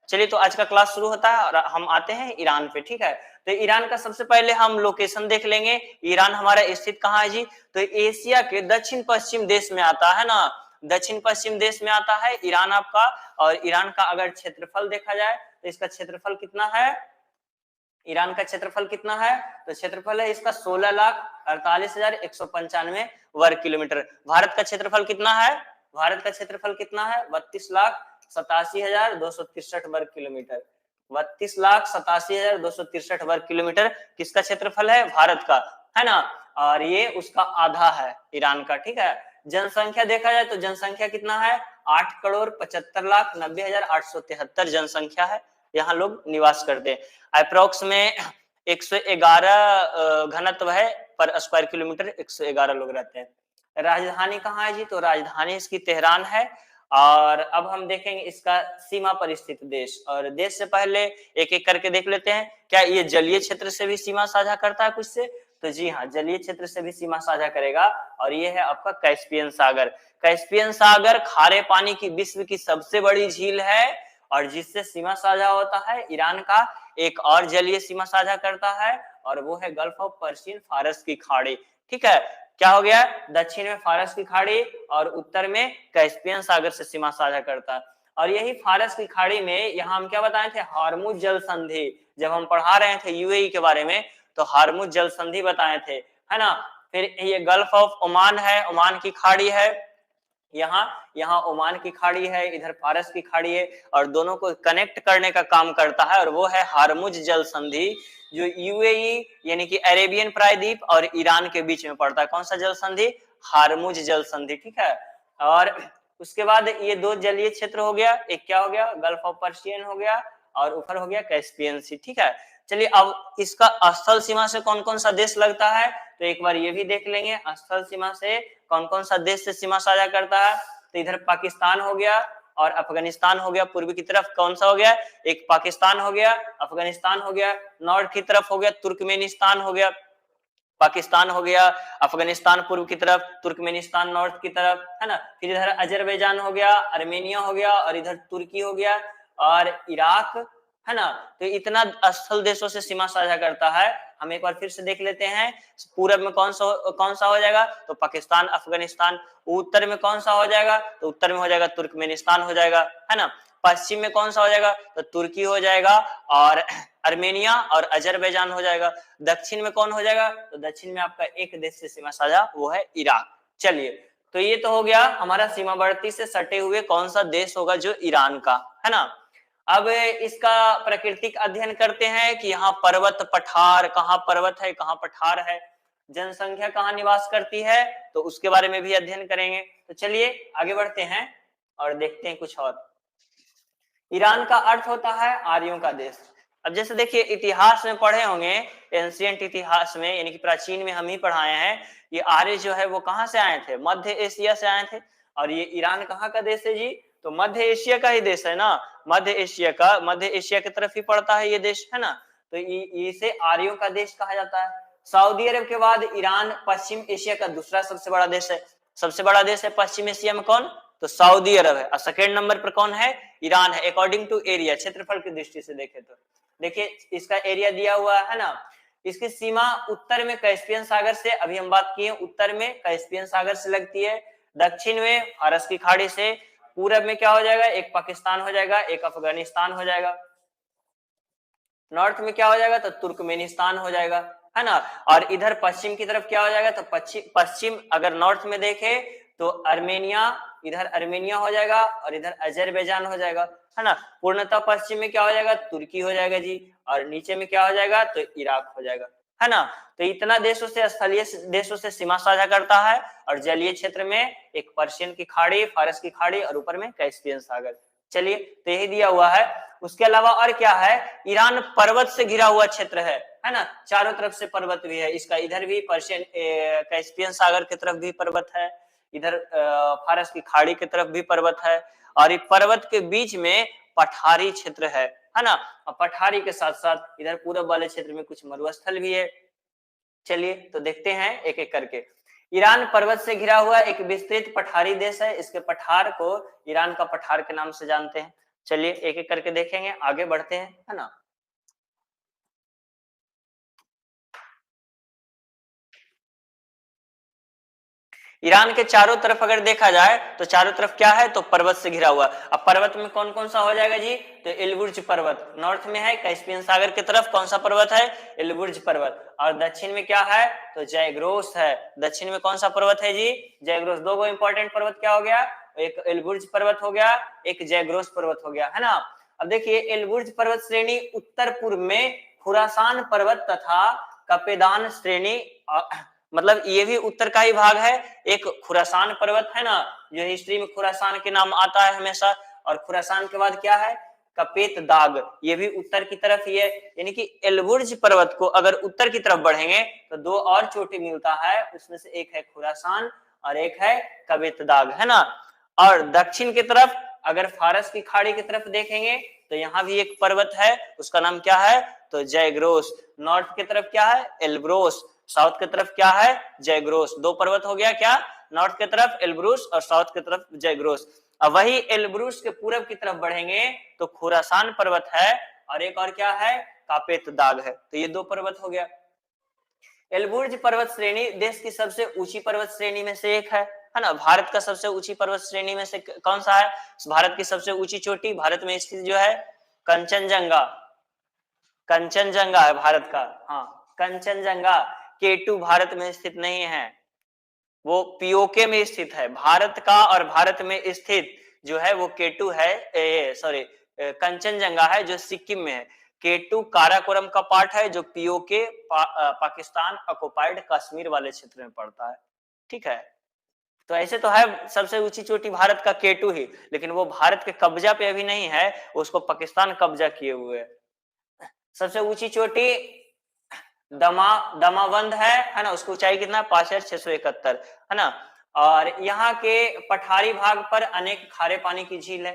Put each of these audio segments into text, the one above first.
चलिए तो आज का क्लास शुरू होता है और हम आते हैं ईरान पे, ठीक है। तो ईरान का सबसे पहले हम लोकेशन देख लेंगे। ईरान हमारा स्थित कहाँ है जी? तो एशिया के दक्षिण पश्चिम देश में आता है ना, दक्षिण पश्चिम देश में आता है ईरान आपका। और ईरान का अगर क्षेत्रफल देखा जाए तो इसका क्षेत्रफल कितना है? ईरान का क्षेत्रफल कितना है? तो क्षेत्रफल है इसका 16,48,195 वर्ग किलोमीटर। भारत का क्षेत्रफल कितना है? भारत का क्षेत्रफल कितना है? 32,87,263 वर्ग किलोमीटर। 32,87,263 वर्ग किलोमीटर किसका क्षेत्रफल है? भारत का, है ना। और ये उसका आधा है ईरान का, ठीक है। जनसंख्या देखा जाए तो जनसंख्या कितना है? 8,75,90,873 जनसंख्या है, यहाँ लोग निवास करते हैं। अप्रोक्स में 111 घनत्व है पर स्क्वायर किलोमीटर, 111 लोग रहते हैं। राजधानी कहाँ है जी? तो राजधानी इसकी तेहरान है। और अब हम देखेंगे इसका सीमा पर स्थित देश, और देश से पहले एक एक करके देख लेते हैं। क्या ये जलीय क्षेत्र से भी सीमा साझा करता है कुछ से? तो जी हाँ, जलीय क्षेत्र से भी सीमा साझा करेगा, और ये है आपका कैस्पियन सागर। कैस्पियन सागर खारे पानी की विश्व की सबसे बड़ी झील है, और जिससे सीमा साझा होता है ईरान का एक और जलीय सीमा साझा करता है, और वो है गल्फ ऑफ पर्शियन, फारस की खाड़ी, ठीक है। क्या हो गया? दक्षिण में फारस की खाड़ी और उत्तर में कैस्पियन सागर से सीमा साझा करता है। और यही फारस की खाड़ी में यहाँ हम क्या बताए थे? हार्मुज जल संधि, जब हम पढ़ा रहे थे यूएई के बारे में तो हार्मुज जल संधि बताए थे, है ना। फिर ये गल्फ ऑफ ओमान है, ओमान की खाड़ी है, यहाँ ओमान की खाड़ी है, इधर फारस की खाड़ी है, और दोनों को कनेक्ट करने का काम करता है, और वो है हार्मुज जल संधि, जो यूएई यानी कि अरेबियन प्रायद्वीप और ईरान के बीच में पड़ता है। कौन सा जल संधि? हार्मुज जल संधि, ठीक है। और उसके बाद ये दो जलीय क्षेत्र हो गया, एक क्या हो गया? गल्फ ऑफ पर्शियन हो गया, और ऊपर हो गया कैस्पियन सी, ठीक है। चलिए अब इसका स्थल सीमा से कौन कौन सा देश लगता है तो एक बार ये भी देख लेंगे। स्थल सीमा से कौन कौन सा देश से सीमा साझा करता है? तो इधर पाकिस्तान हो गया और अफगानिस्तान हो गया। पूर्वी की तरफ कौन सा हो गया? एक पाकिस्तान हो गया, अफगानिस्तान हो गया। नॉर्थ की तरफ हो गया तुर्कमेनिस्तान हो गया, पाकिस्तान हो गया, अफगानिस्तान पूर्व की तरफ, तुर्कमेनिस्तान नॉर्थ की तरफ, है ना। फिर इधर अजरबैजान हो गया, अर्मेनिया हो गया, और इधर तुर्की हो गया और इराक, है ना। तो इतना स्थल देशों से सीमा साझा करता है। हम एक बार फिर से देख लेते हैं। पूरब में कौन सा हो जाएगा? तो पाकिस्तान, अफगानिस्तान। उत्तर में कौन सा हो जाएगा? तो उत्तर में हो जाएगा तुर्कमेनिस्तान हो जाएगा, है ना। पश्चिम में कौन सा हो जाएगा? तो तुर्की हो जाएगा और अर्मेनिया और अजरबैजान हो जाएगा। दक्षिण में कौन हो जाएगा? तो दक्षिण में आपका एक देश से सीमा साझा, वो है इराक। चलिए, तो ये तो हो गया हमारा सीमावर्ती से सटे हुए कौन सा देश होगा, जो ईरान का, है ना। अब इसका प्राकृतिक अध्ययन करते हैं कि यहाँ पर्वत पठार, कहाँ पर्वत है कहाँ पठार है, जनसंख्या कहाँ निवास करती है, तो उसके बारे में भी अध्ययन करेंगे। तो चलिए आगे बढ़ते हैं और देखते हैं कुछ और। ईरान का अर्थ होता है आर्यों का देश। अब जैसे देखिए इतिहास में पढ़े होंगे, एंशिएंट इतिहास में यानी कि प्राचीन में हम ही पढ़ाए हैं, ये आर्य जो है वो कहाँ से आए थे? मध्य एशिया से आए थे। और ये ईरान कहाँ का देश है जी? तो मध्य एशिया का ही देश है ना, मध्य एशिया की तरफ ही पड़ता है ये देश, है ना। तो इसे आर्यों का देश कहा जाता है। सऊदी अरब के बाद ईरान पश्चिम एशिया का दूसरा सबसे बड़ा देश है। सबसे बड़ा देश है पश्चिम एशिया में कौन? तो सऊदी अरब है। और सेकेंड नंबर पर कौन है? ईरान है, अकॉर्डिंग टू एरिया, क्षेत्रफल की दृष्टि से देखें तो। देखिए इसका एरिया दिया हुआ है ना। इसकी सीमा उत्तर में कैस्पियन सागर से, अभी हम बात किए उत्तर में कैस्पियन सागर से लगती है, दक्षिण में फारस की खाड़ी से, पूरब में क्या हो जाएगा? एक पाकिस्तान हो जाएगा, एक अफगानिस्तान हो जाएगा, नॉर्थ में क्या हो जाएगा? तो तुर्कमेनिस्तान हो जाएगा, है ना। और इधर पश्चिम की तरफ क्या हो जाएगा? तो पश्चिम अगर नॉर्थ में देखे तो अर्मेनिया, इधर अर्मेनिया हो जाएगा और इधर अजरबैजान हो जाएगा, है ना। पूर्णतः पश्चिम में क्या हो जाएगा? तुर्की हो जाएगा जी, और नीचे में क्या हो जाएगा? तो इराक हो जाएगा, है ना। तो इतना देशों से, स्थलीय देशों से सीमा साझा करता है, और जलीय क्षेत्र में एक पर्शियन की खाड़ी, फारस की खाड़ी, और ऊपर में कैस्पियन सागर। चलिए तो यही दिया हुआ है। उसके अलावा और क्या है? ईरान पर्वत से घिरा हुआ क्षेत्र है ना, चारों तरफ से पर्वत भी है इसका। इधर भी पर्शियन कैस्पियन सागर की तरफ भी पर्वत है, इधर फारस की खाड़ी की तरफ भी पर्वत है, और ये पर्वत के बीच में पठारी क्षेत्र है ना। और पठारी के साथ साथ इधर पूरब वाले क्षेत्र में कुछ मरुस्थल भी है। चलिए तो देखते हैं एक एक करके। ईरान पर्वत से घिरा हुआ एक विस्तृत पठारी देश है। इसके पठार को ईरान का पठार के नाम से जानते हैं। चलिए एक एक करके देखेंगे, आगे बढ़ते हैं, है ना। ईरान के चारों तरफ अगर देखा जाए तो चारों तरफ क्या है, तो पर्वत से घिरा हुआ। अब पर्वत में कौन कौन सा हो जाएगा जी, तो एलबुर्ज पर्वत नॉर्थ में है, कैस्पियन सागर की तरफ कौन सा पर्वत है, एलबुर्ज पर्वत। और दक्षिण में क्या है, तो जयग्रोस है। दक्षिण में कौन सा पर्वत है जी, जयग्रोस। दो इंपॉर्टेंट पर्वत क्या हो गया, एक एलबुर्ज पर्वत हो गया, एक जयग्रोस पर्वत हो गया, है ना। अब देखिए एलबुर्ज पर्वत श्रेणी उत्तर पूर्व में खुरासान पर्वत तथा कपेदान श्रेणी, मतलब ये भी उत्तर का ही भाग है। एक खुरासान पर्वत है ना, जो हिस्ट्री में खुरासान के नाम आता है हमेशा। और खुरासान के बाद क्या है, कपेत दाग, ये भी उत्तर की तरफ ही है। यानी कि एलबुर्ज पर्वत को अगर उत्तर की तरफ बढ़ेंगे तो दो और चोटी मिलता है, उसमें से एक है खुरासान और एक है कपेत दाग, है ना। और दक्षिण की तरफ अगर फारस की खाड़ी की तरफ देखेंगे तो यहाँ भी एक पर्वत है, उसका नाम क्या है, तो जयग्रोस। नॉर्थ की तरफ क्या है, एल्ब्रोस। साउथ की तरफ क्या है, जयग्रोस। दो पर्वत हो गया क्या, नॉर्थ की तरफ एल्ब्रुस और साउथ की तरफ जयग्रोस। अब वही एल्ब्रुस के पूरब की तरफ बढ़ेंगे तो खुरासान पर्वत है, और एक और क्या है, कापेत दाग है। तो ये दो पर्वत हो गया। एल्बुर्ज पर्वत श्रेणी देश की सबसे ऊंची पर्वत श्रेणी में से एक है ना। भारत का सबसे ऊंची पर्वत श्रेणी में से कौन सा है, भारत की सबसे ऊंची चोटी भारत में स्थित जो है कंचनजंगा, कंचनजंगा है भारत का। हाँ, कंचनजंगा। केटू भारत में स्थित नहीं है, वो पीओके में स्थित है। भारत का और भारत में स्थित जो है वो केटू है, सॉरी कंचनजंगा है जो सिक्किम में है। केटू काराकोरम का पार्ट है जो पीओके पाकिस्तान ऑक्युपाइड कश्मीर वाले क्षेत्र में पड़ता है, ठीक है। तो ऐसे तो है सबसे ऊंची चोटी भारत का केटू ही, लेकिन वो भारत के कब्जा पे अभी नहीं है, उसको पाकिस्तान कब्जा किए हुए है। सबसे ऊंची चोटी दमावंद है ना, उसकी ऊंचाई कितना 5,671, है ना। और यहाँ के पठारी भाग पर अनेक खारे पानी की झील है।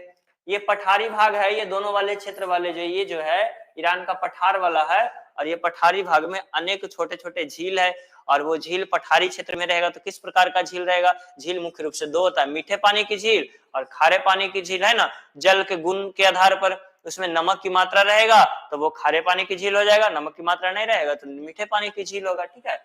ये पठारी भाग है, ये दोनों वाले क्षेत्र वाले, जो ये जो है ईरान का पठार वाला है, और ये पठारी भाग में अनेक छोटे छोटे झील है। और वो झील पठारी क्षेत्र में रहेगा तो किस प्रकार का झील रहेगा, झील मुख्य रूप से दो होता है, मीठे पानी की झील और खारे पानी की झील, है ना। जल के गुण के आधार पर उसमें नमक की मात्रा रहेगा तो वो खारे पानी की झील हो जाएगा, नमक की मात्रा नहीं रहेगा तो मीठे पानी की झील होगा, ठीक है।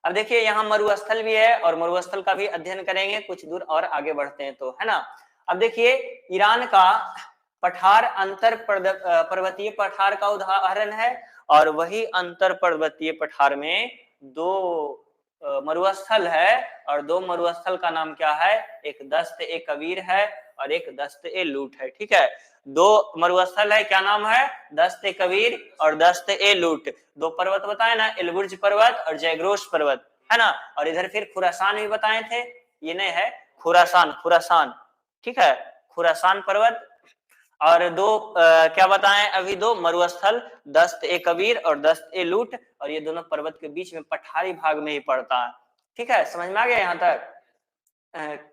अब देखिए यहाँ मरुस्थल भी है, और मरुस्थल का भी अध्ययन करेंगे, कुछ दूर और आगे बढ़ते हैं तो, है ना। अब देखिए ईरान का पठार अंतर पर्वतीय पठार का उदाहरण है, और वही अंतर पर्वतीय पठार में दो मरुस्थल है, और दो मरुस्थल का नाम क्या है, एक दस्त ए कबीर है और एक दस्त ए लूट है, ठीक है। दो मरुस्थल है, क्या नाम है, दस्त ए कबीर और दस्त ए लूट। दो पर्वत बताए ना, एलबुर्ज पर्वत और जयग्रोस पर्वत, है ना। और इधर फिर खुरासान भी बताए थे, ये नहीं है, खुरासान, खुरासान, ठीक है, खुरासान पर्वत। और दो क्या बताएं अभी, दो मरुस्थल, दस्त ए कबीर और दस्त ए लूट, और ये दोनों पर्वत के बीच में पठारी भाग में ही पड़ता है, ठीक है। समझ में आ गया यहाँ तक।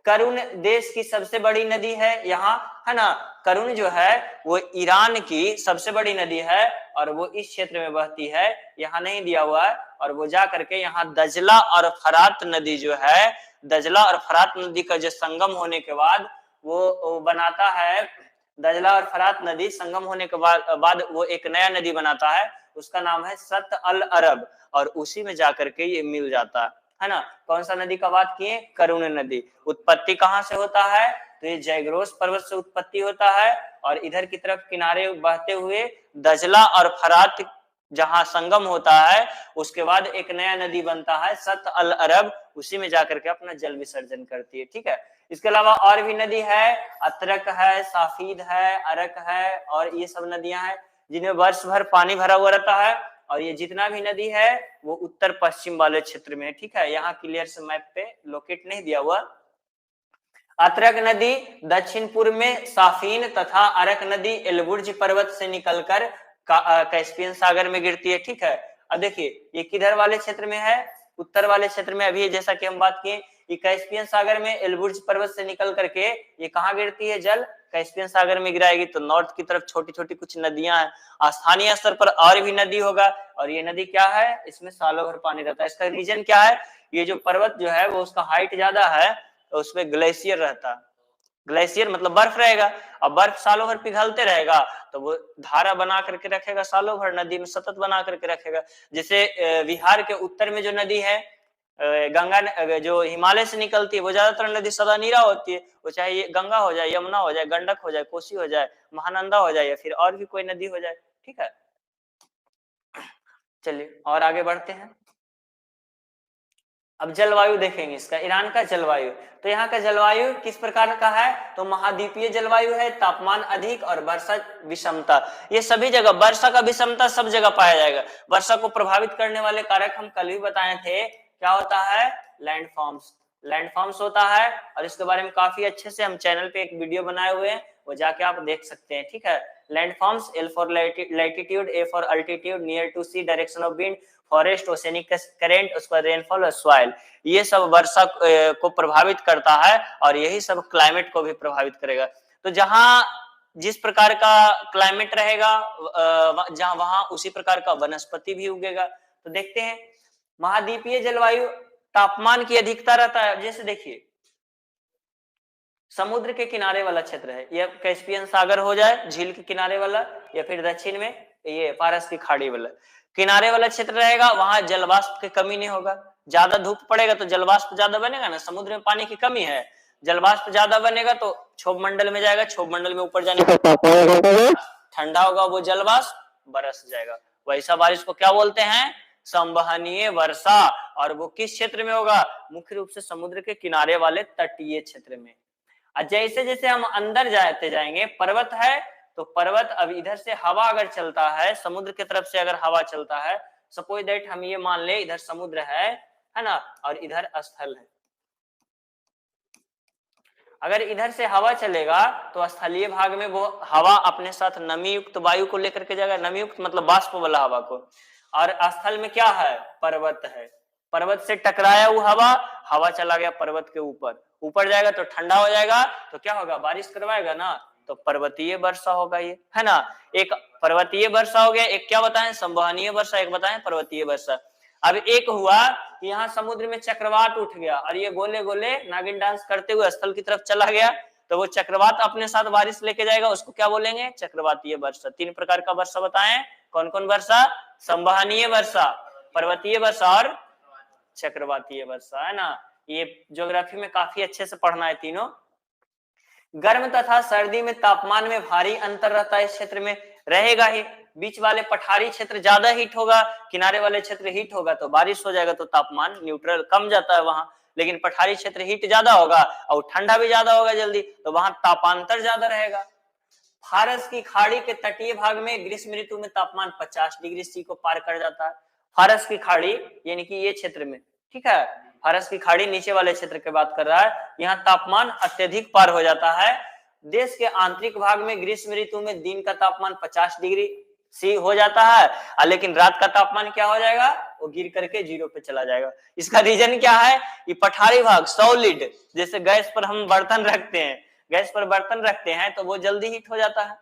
करुण देश की सबसे बड़ी नदी है यहाँ, है ना। करुण जो है वो ईरान की सबसे बड़ी नदी है, और वो इस क्षेत्र में बहती है, यहाँ नहीं दिया हुआ है। और वो जा करके यहाँ दजला और फरात नदी जो है, दजला और फरात नदी का जो संगम होने के बाद वो बनाता है, दजला और फरात नदी संगम होने के बाद वो एक नया नदी बनाता है, उसका नाम है सत अल अरब, और उसी में जाकर के ये मिल जाता है ना। कौन सा नदी का बात किए, करुण नदी। उत्पत्ति कहाँ से होता है, तो ये जयग्रोस पर्वत से उत्पत्ति होता है, और इधर की तरफ किनारे बहते हुए दजला और फरात जहां संगम होता है, उसके बाद एक नया नदी बनता है सत अल अरब, उसी में जाकर के अपना जल विसर्जन करती है, ठीक है। इसके अलावा और भी नदी है, अतरक है, साफीद है, अरक है, और ये सब नदियां हैं जिनमें वर्ष भर पानी भरा हुआ रहता है। और ये जितना भी नदी है वो उत्तर पश्चिम वाले क्षेत्र में, ठीक है। यहाँ क्लियर से मैप पे लोकेट नहीं दिया हुआ। अतरक नदी दक्षिण पूर्व में साफीन तथा अरक नदी एलबुर्ज पर्वत से निकलकर कैस्पियन सागर में गिरती है, ठीक है। अब देखिए ये किधर वाले क्षेत्र में है, उत्तर वाले क्षेत्र में। अभी जैसा कि हम बात किए, ये कैस्पियन सागर में एलबुर्ज पर्वत से निकल करके ये कहाँ गिरती है, जल कैस्पियन सागर में गिराएगी। तो नॉर्थ की तरफ छोटी छोटी कुछ नदियां हैं, स्थानीय स्तर पर और भी नदी होगा, और ये नदी क्या है, इसमें सालों भर पानी रहता है। इसका रीजन क्या है, ये जो पर्वत जो है वो उसका हाइट ज्यादा है, तो उसमें ग्लेशियर रहता है, ग्लेशियर मतलब बर्फ रहेगा, और बर्फ सालों भर पिघलते रहेगा तो वो धारा बना करके रखेगा सालों भर, नदी में सतत बना करके रखेगा। जैसे बिहार के उत्तर में जो नदी है गंगा जो हिमालय से निकलती है, वो ज्यादातर नदी सदा नीरा होती है, वो चाहे ये गंगा हो जाए, यमुना हो जाए, गंडक हो जाए, कोसी हो जाए, महानंदा हो जाए, या फिर और भी कोई नदी हो जाए। ठीक है, चलिए और आगे बढ़ते हैं। अब जलवायु देखेंगे इसका, ईरान का जलवायु। तो यहाँ का जलवायु किस प्रकार का है, तो महाद्वीपीय जलवायु है, तापमान अधिक और वर्षा विषमता। ये सभी जगह वर्षा का विषमता सब जगह पाया जाएगा। वर्षा को प्रभावित करने वाले कारक हम कल भी बताए थे, क्या होता है, लैंडफॉर्म्स। लैंडफॉर्म्स होता है, और इसके बारे में काफी अच्छे से हम चैनल पे एक वीडियो बनाए हुए हैं, वो जाके आप देख सकते हैं। ठीक है, landforms, L for latitude, A for altitude, near to sea, direction of wind, forest, oceanic current, उसका रेनफॉल और सॉइल, ये सब वर्षा को प्रभावित करता है, और यही सब क्लाइमेट को भी प्रभावित करेगा। तो जहां जिस प्रकार का क्लाइमेट रहेगा जहां वहां उसी प्रकार का वनस्पति भी उगेगा। तो देखते हैं, महाद्वीपीय जलवायु तापमान की अधिकता रहता है। जैसे देखिए, समुद्र के किनारे वाला क्षेत्र है, यह कैस्पियन सागर हो जाए झील के किनारे वाला, या फिर दक्षिण में ये फारस की खाड़ी वाला किनारे वाला क्षेत्र रहेगा, वहां जलवाष्प की कमी नहीं होगा। ज्यादा धूप पड़ेगा तो जलवाष्प ज्यादा बनेगा ना, समुद्र में पानी की कमी है, जलवाष्प ज्यादा बनेगा तो क्षोभ मंडल में जाएगा, क्षोभ मंडल में ऊपर जाने का ठंडा होगा, वो जलवाष्प बरस जाएगा। वैसा बारिश को क्या बोलते हैं, संवहनीय वर्षा। और वो किस क्षेत्र में होगा, मुख्य रूप से समुद्र के किनारे वाले तटीय क्षेत्र में। जैसे जैसे हम अंदर जाते जाएंगे, पर्वत है तो पर्वत, अब इधर से हवा अगर चलता है, समुद्र की तरफ से अगर हवा चलता है, सपोज दैट हम ये मान ले इधर समुद्र है ना, और इधर स्थल है। अगर इधर से हवा चलेगा तो स्थलीय भाग में वो हवा अपने साथ नमी युक्त वायु को लेकर के जाएगा, नमी युक्त मतलब बाष्प वाला हवा को। और स्थल में क्या है, पर्वत है, पर्वत से टकराया वो हवा चला गया पर्वत के ऊपर, ऊपर जाएगा तो ठंडा हो जाएगा, तो क्या होगा, बारिश करवाएगा ना, तो पर्वतीय वर्षा होगा ये, है ना। एक पर्वतीय वर्षा हो गया, एक क्या बताएं, संवहनीय वर्षा, एक बताएं पर्वतीय वर्षा। अब एक हुआ कि यहाँ समुद्र में चक्रवात उठ गया, और ये गोले गोले नागिन डांस करते हुए स्थल की तरफ चला गया, तो वो चक्रवात अपने साथ बारिश लेके जाएगा, उसको क्या बोलेंगे, चक्रवातीय वर्षा। तीन प्रकार का वर्षा बताएं, कौन कौन वर्षा, संवहनीय वर्षा, पर्वतीय वर्षा और चक्रवातीय वर्षा, है ना। ये ज्योग्राफी में काफी अच्छे से पढ़ना है तीनों। गर्म तथा सर्दी में तापमान में भारी अंतर रहता है, इस क्षेत्र में रहेगा ही। बीच वाले पठारी क्षेत्र ज्यादा हीट होगा, किनारे वाले क्षेत्र हीट होगा, तो बारिश हो जाएगा, तो तापमान न्यूट्रल कम जाता है वहां। लेकिन पठारी क्षेत्र हीट ज्यादा होगा और ठंडा भी ज्यादा होगा जल्दी, तो वहां तापांतर ज्यादा रहेगा। फारस की खाड़ी के तटीय भाग में ग्रीष्म ऋतु में तापमान 50 डिग्री सी को पार कर जाता है। फारस की खाड़ी यानी कि ये क्षेत्र में, ठीक है, फारस की खाड़ी नीचे वाले क्षेत्र की बात कर रहा है, यहाँ तापमान अत्यधिक पार हो जाता है। देश के आंतरिक भाग में ग्रीष्म ऋतु में दिन का तापमान 50 डिग्री सी हो जाता है, लेकिन रात का तापमान क्या हो जाएगा, वो गिर करके 0 पे चला जाएगा। इसका रीजन क्या है, कि पठारी भाग सॉलिड, जैसे गैस पर हम बर्तन रखते हैं, गैस पर बर्तन रखते हैं तो वो जल्दी हीट हो जाता है,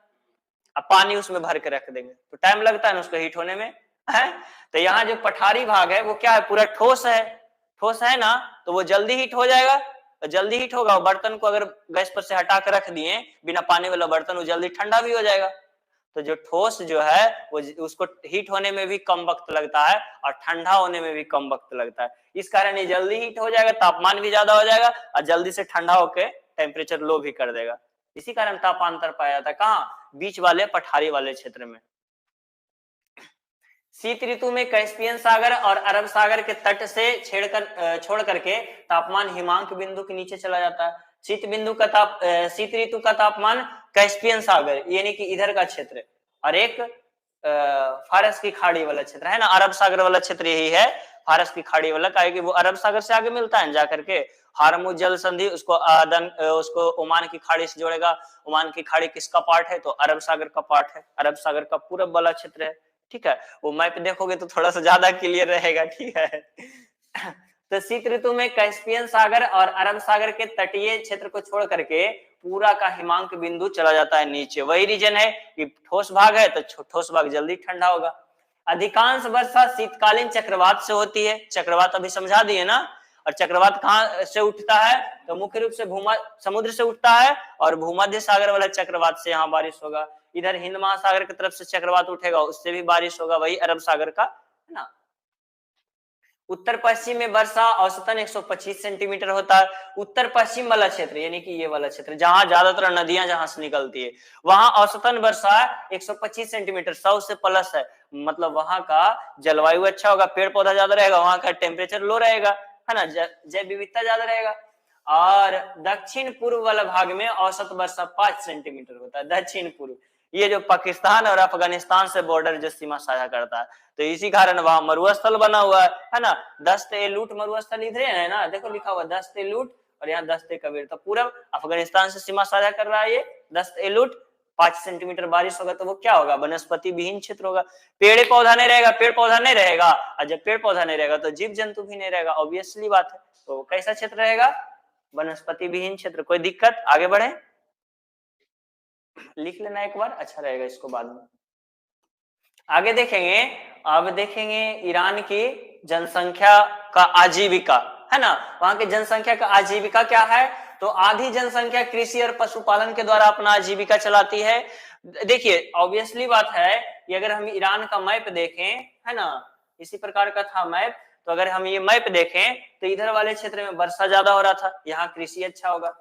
अब पानी उसमें भर के रख देंगे तो टाइम लगता है ना उसको हीट होने में, है। तो यहाँ जो पठारी भाग है वो क्या है, पूरा ठोस है ना, तो वो जल्दी हीट हो जाएगा, तो जल्दी हीट होगा। बर्तन को अगर गैस पर से हटा कर रख दिए बिना पानी वाला बर्तन, वो जल्दी ठंडा भी हो जाएगा। तो जो ठोस जो है वो उसको हीट होने में भी कम वक्त लगता है और ठंडा होने में भी कम वक्त लगता है, इस कारण ये जल्दी हीट हो जाएगा, तापमान भी ज्यादा हो जाएगा और जल्दी से ठंडा होकर टेम्परेचर लो भी कर देगा। इसी कारण तापांतर पाया जाता है, कहाँ, बीच वाले पठारी वाले क्षेत्र में। शीत ऋतु में कैस्पियन सागर और अरब सागर के तट से छोड़ करके तापमान हिमांक बिंदु के नीचे चला जाता है। शीत ऋतु का तापमान कैस्पियन सागर यानी कि इधर का क्षेत्र, और एक फारस की खाड़ी वाला क्षेत्र है ना, अरब सागर वाला क्षेत्र यही है, फारस की खाड़ी वाला, का है कि वो अरब सागर से आगे मिलता है जाकर के हार्मुज जल संधि, उसको ओमान की खाड़ी से जोड़ेगा। ओमान की खाड़ी किसका पार्ट है, तो अरब सागर का पार्ट है, अरब सागर का पूरब वाला क्षेत्र है, ठीक है। वो मैप देखोगे तो थोड़ा सा ज्यादा क्लियर रहेगा, ठीक है। तो शीत ऋतु में कैस्पियन सागर और अरब सागर के तटीय क्षेत्र को छोड़ करके पूरा का हिमांक बिंदु चला जाता है नीचे। वही रीजन है कि ठोस भाग है तो ठोस भाग जल्दी ठंडा होगा। अधिकांश वर्षा शीतकालीन चक्रवात से होती है, चक्रवात अभी समझा दिए ना, और चक्रवात कहाँ से उठता है? तो मुख्य रूप से समुद्र से उठता है और भूमध्य सागर वाला चक्रवात से यहाँ बारिश होगा। इधर हिंद महासागर की तरफ से चक्रवात उठेगा, उससे भी बारिश होगा, वही अरब सागर का, है ना। उत्तर पश्चिम में वर्षा औसतन 125 सेंटीमीटर होता है। उत्तर पश्चिम वाला क्षेत्र यानी कि ये वाला क्षेत्र जहां ज्यादातर नदियां जहां से निकलती है, वहां औसतन वर्षा 125 सेंटीमीटर, 100 से प्लस है। मतलब वहां का जलवायु अच्छा होगा, पेड़ पौधा ज्यादा रहेगा, वहां का टेम्परेचर लो रहेगा, है ना, जैव विविधता ज्यादा रहेगा। और दक्षिण पूर्व वाला भाग में औसत वर्षा 5 सेंटीमीटर होता है। दक्षिण पूर्व, ये जो पाकिस्तान और अफगानिस्तान से बॉर्डर जो सीमा साझा करता है, तो इसी कारण वहां मरुस्थल बना हुआ है ना। दस्त-ए-लूट मरुस्थल इधर है ना, देखो लिखा हुआ दस्त-ए-लूट और यहाँ दस्त-ए-कबीर। तो पूरा अफगानिस्तान से सीमा साझा कर रहा है ये दस्त-ए-लूट। 5 सेंटीमीटर बारिश होगा तो वो क्या होगा? वनस्पति विहीन क्षेत्र होगा। पेड़ पौधा नहीं रहेगा, पेड़ पौधा नहीं रहेगा, और जब पेड़ पौधा नहीं रहेगा तो जीव जंतु भी नहीं रहेगा, ऑब्वियसली बात है। तो कैसा क्षेत्र रहेगा? वनस्पति विहीन क्षेत्र। कोई दिक्कत? आगे बढ़े, लिख लेना एक बार, अच्छा रहेगा इसको बाद में। आगे देखेंगे, अब देखेंगे ईरान की जनसंख्या का आजीविका, है ना। वहां की जनसंख्या का आजीविका क्या है? तो आधी जनसंख्या कृषि और पशुपालन के द्वारा अपना आजीविका चलाती है। देखिए ऑब्वियसली बात है कि अगर हम ईरान का मैप देखें, है ना, इसी प्रकार का था मैप, तो अगर हम ये मैप देखें तो इधर वाले क्षेत्र में वर्षा ज्यादा हो रहा था, यहाँ कृषि अच्छा होगा,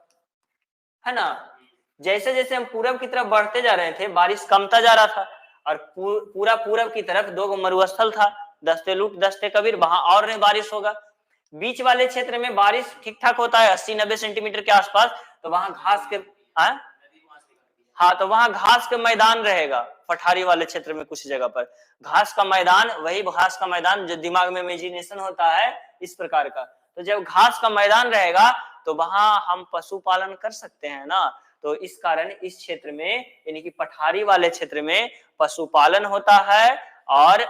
है ना। जैसे जैसे हम पूरब की तरफ बढ़ते जा रहे थे, बारिश कमता जा रहा था, और पूरा पूरब की तरफ 2 मरुस्थल था, दस्ते-लूट दस्ते-कबीर, वहां और नहीं बारिश होगा। बीच वाले क्षेत्र में बारिश ठीक ठाक होता है 80-90 सेंटीमीटर के आसपास, तो वहां घास के हाँ, तो वहां घास के मैदान रहेगा। पठारी वाले क्षेत्र में कुछ जगह पर घास का मैदान, वही घास का मैदान जो दिमाग में इमेजिनेशन होता है इस प्रकार का। तो जब घास का मैदान रहेगा तो वहां हम पशुपालन कर सकते हैं ना। तो इस कारण इस क्षेत्र में यानी कि पठारी वाले क्षेत्र में पशुपालन होता है, और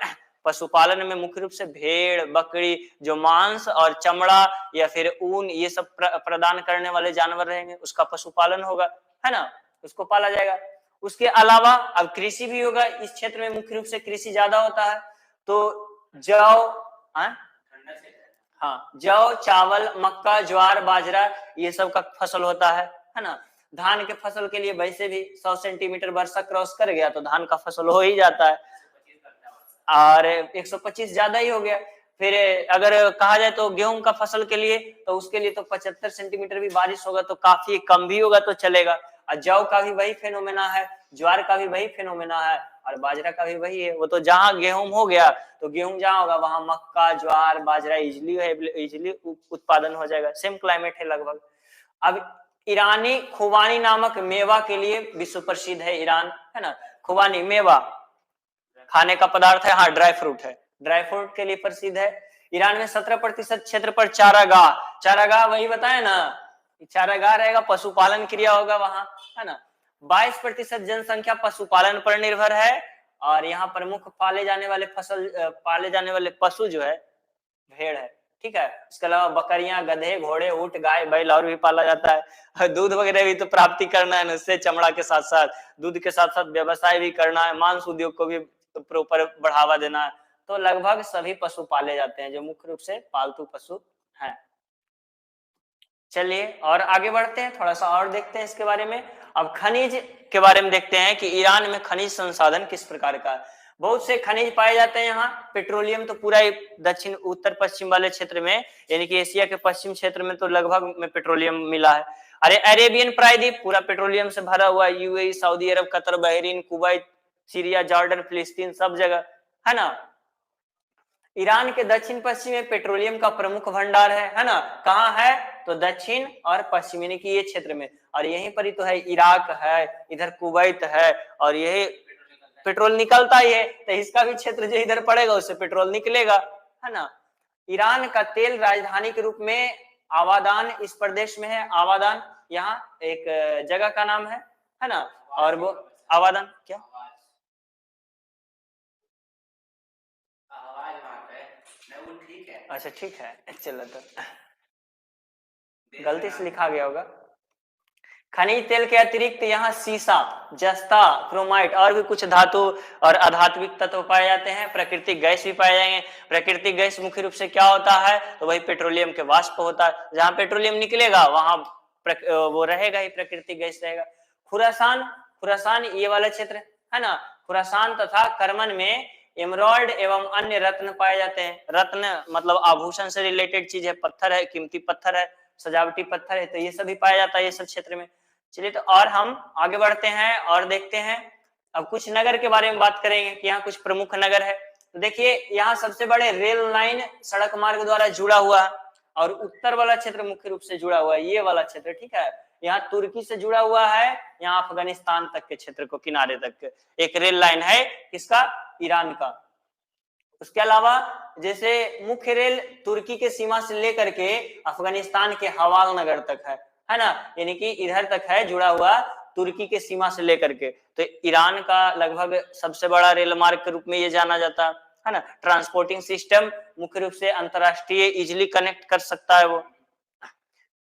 पशुपालन में मुख्य रूप से भेड़, बकरी, जो मांस और चमड़ा या फिर ऊन ये सब प्रदान करने वाले जानवर रहेंगे, उसका पशुपालन होगा, है ना, उसको पाला जाएगा। उसके अलावा अब कृषि भी होगा, इस क्षेत्र में मुख्य रूप से कृषि ज्यादा होता है। तो जौ, हाँ, जौ, चावल, मक्का, ज्वार, बाजरा, ये सब का फसल होता है ना। धान के फसल के लिए वैसे भी 100 सेंटीमीटर वर्षा क्रॉस कर गया तो धान का फसल हो ही जाता है, और 125 ज्यादा ही हो गया। फिर अगर कहा जाए तो गेहूं का फसल के लिए, तो उसके लिए तो 75 सेंटीमीटर भी बारिश होगा तो काफी, कम भी होगा तो चलेगा। और जौ का भी वही फेनोमेना है, ज्वार का भी वही फेनोमेना है, और बाजरा का भी वही है। वो तो जहां गेहूं हो गया तो गेहूं जहां होगा वहां मक्का, ज्वार, बाजरा इजिली उत्पादन हो जाएगा। सेम क्लाइमेट है लगभग। अब ईरानी खुबानी नामक मेवा के लिए विश्व प्रसिद्ध है ईरान, है ना। खुबानी मेवा खाने का पदार्थ है, हाँ, ड्राई फ्रूट है, ड्राई फ्रूट के लिए प्रसिद्ध है। ईरान में 17% क्षेत्र पर चारागाह, चारागाह वही बताए ना, चारागाह रहेगा, पशुपालन क्रिया होगा वहां, है ना। 22% जनसंख्या पशुपालन पर निर्भर है, और यहाँ प्रमुख पाले जाने वाले पशु जो है भेड़ है, ठीक है। इसके अलावा बकरियां, गधे, घोड़े, ऊंट, गाय, बैल और भी पाला जाता है। दूध वगैरह भी तो प्राप्ति करना है, उससे चमड़ा के साथ साथ दूध के साथ साथ व्यवसाय भी करना है, मांस उद्योग को भी प्रॉपर बढ़ावा देना है। तो लगभग सभी पशु पाले जाते हैं जो मुख्य रूप से पालतू पशु हैं। चलिए और आगे बढ़ते हैं, थोड़ा सा और देखते हैं इसके बारे में। अब खनिज के बारे में देखते हैं कि ईरान में खनिज संसाधन किस प्रकार का है। बहुत से खनिज पाए जाते हैं यहाँ। पेट्रोलियम तो पूरा दक्षिण उत्तर पश्चिम वाले क्षेत्र में, यानी कि एशिया के पश्चिम क्षेत्र में तो लगभग में पेट्रोलियम मिला है। अरे अरेबियन प्रायद्वीप पूरा पेट्रोलियम से भरा हुआ, UAE, Saudi Arabia, Qatar, Bahrain, Kuwait, Syria, Jordan, Palestine, सब जगह, है ना। ईरान के दक्षिण पश्चिम में पेट्रोलियम का प्रमुख भंडार है ना। कहाँ है? तो दक्षिण और पश्चिम यानी कि ये क्षेत्र में, और यहीं पर ही तो है इराक है, इधर कुवैत है, और यही पेट्रोल निकलता ही है, तो इसका भी क्षेत्र जो इधर पड़ेगा उससे पेट्रोल निकलेगा, है ना। ईरान का तेल राजधानी के रूप में आवादान इस प्रदेश में है। आवादान यहाँ एक जगह का नाम है ना। और वो आवादान क्या, अच्छा ठीक है, चलो तो गलती से लिखा गया होगा। खनिज तेल के अतिरिक्त यहाँ सीसा, जस्ता, क्रोमाइट और भी कुछ धातु और अधात्विक तत्व पाए जाते हैं। प्राकृतिक गैस भी पाए जाएंगे। प्राकृतिक गैस मुख्य रूप से क्या होता है, तो वही पेट्रोलियम के वाष्प होता है। जहां पेट्रोलियम निकलेगा वहां वो रहेगा ही, प्राकृतिक गैस रहेगा। खुरासान, खुरासान ये वाला क्षेत्र है ना, खुरासान तथा करमन में एमराल्ड एवं अन्य रत्न पाए जाते हैं। रत्न मतलब आभूषण से रिलेटेड चीज है, पत्थर है, कीमती पत्थर है, सजावटी पत्थर है, तो ये सभी पाया जाता है ये सब क्षेत्र में। चलिए तो और हम आगे बढ़ते हैं और देखते हैं, अब कुछ नगर के बारे में बात करेंगे कि यहाँ कुछ प्रमुख नगर है। तो देखिए यहाँ सबसे बड़े रेल लाइन सड़क मार्ग द्वारा जुड़ा हुआ है, और उत्तर वाला क्षेत्र मुख्य रूप से जुड़ा हुआ है, ये वाला क्षेत्र, ठीक है। यहाँ तुर्की से जुड़ा हुआ है, यहाँ अफगानिस्तान तक के क्षेत्र को, किनारे तक एक रेल लाइन है, किसका, ईरान का। उसके अलावा जैसे मुख्य रेल तुर्की के सीमा से लेकर के अफगानिस्तान के हवाल नगर तक है ना, यानी कि इधर तक है जुड़ा हुआ, तुर्की के सीमा से लेकर के। तो ईरान का लगभग सबसे बड़ा रेल मार्ग के रूप में ये जाना जाता है ना। ट्रांसपोर्टिंग सिस्टम मुख्य रूप से अंतरराष्ट्रीय इजिली कनेक्ट कर सकता है वो।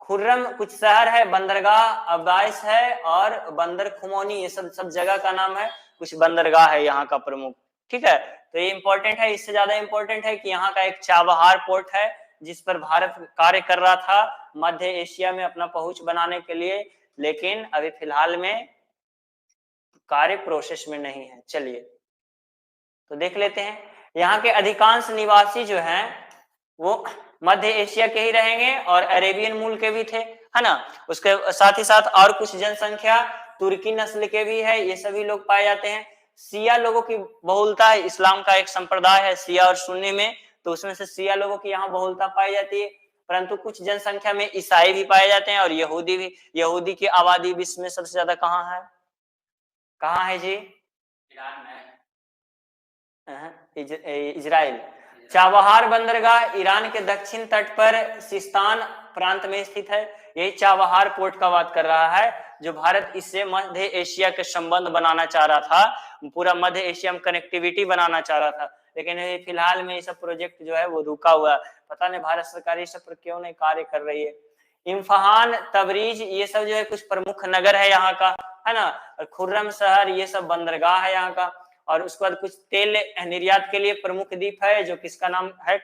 खुर्रम कुछ शहर है, बंदरगाह अब्बाइस है और बंदर खुमोनी, ये सब जगह का नाम है, कुछ बंदरगाह है यहाँ का प्रमुख, ठीक है। तो ये इंपॉर्टेंट है। इससे ज्यादा इंपॉर्टेंट है कि यहाँ का एक चाबहार पोर्ट है, जिस पर भारत कार्य कर रहा था मध्य एशिया में अपना पहुंच बनाने के लिए, लेकिन अभी फिलहाल में कार्य प्रोसेस में नहीं है। चलिए तो देख लेते हैं, यहाँ के अधिकांश निवासी जो हैं वो मध्य एशिया के ही रहेंगे और अरेबियन मूल के भी थे, है ना। उसके साथ ही साथ और कुछ जनसंख्या तुर्की नस्ल के भी है, ये सभी लोग पाए जाते हैं। सिया लोगों की बहुलता है, इस्लाम का एक संप्रदाय है सिया और सुन्नी में, तो उसमें से सिया लोगों की यहाँ बहुलता पाई जाती है। परंतु कुछ जनसंख्या में ईसाई भी पाए जाते हैं और यहूदी भी। यहूदी की आबादी विश्व में सबसे ज्यादा कहाँ है, कहाँ है जी, इजराइल। चाबहार बंदरगाह ईरान के दक्षिण तट पर सिस्तान प्रांत में स्थित है। यही चाबहार पोर्ट का बात कर रहा है, जो भारत इससे मध्य एशिया के संबंध बनाना चाह रहा था, पूरा मध्य एशिया में कनेक्टिविटी बनाना चाह रहा था। लेकिन फिलहाल में ये सब प्रोजेक्ट जो है वो रुका हुआ है, पता नहीं भारत सरकार इस पर क्यों नहीं कार्य कर रही है। इम्फहान, तबरीज, ये सब जो है कुछ प्रमुख नगर है यहाँ का, है ना। खुर्रम शहर, ये सब बंदरगाह है यहाँ का। और उसके बाद कुछ तेल निर्यात के लिए प्रमुख द्वीप है, जो किसका नाम है,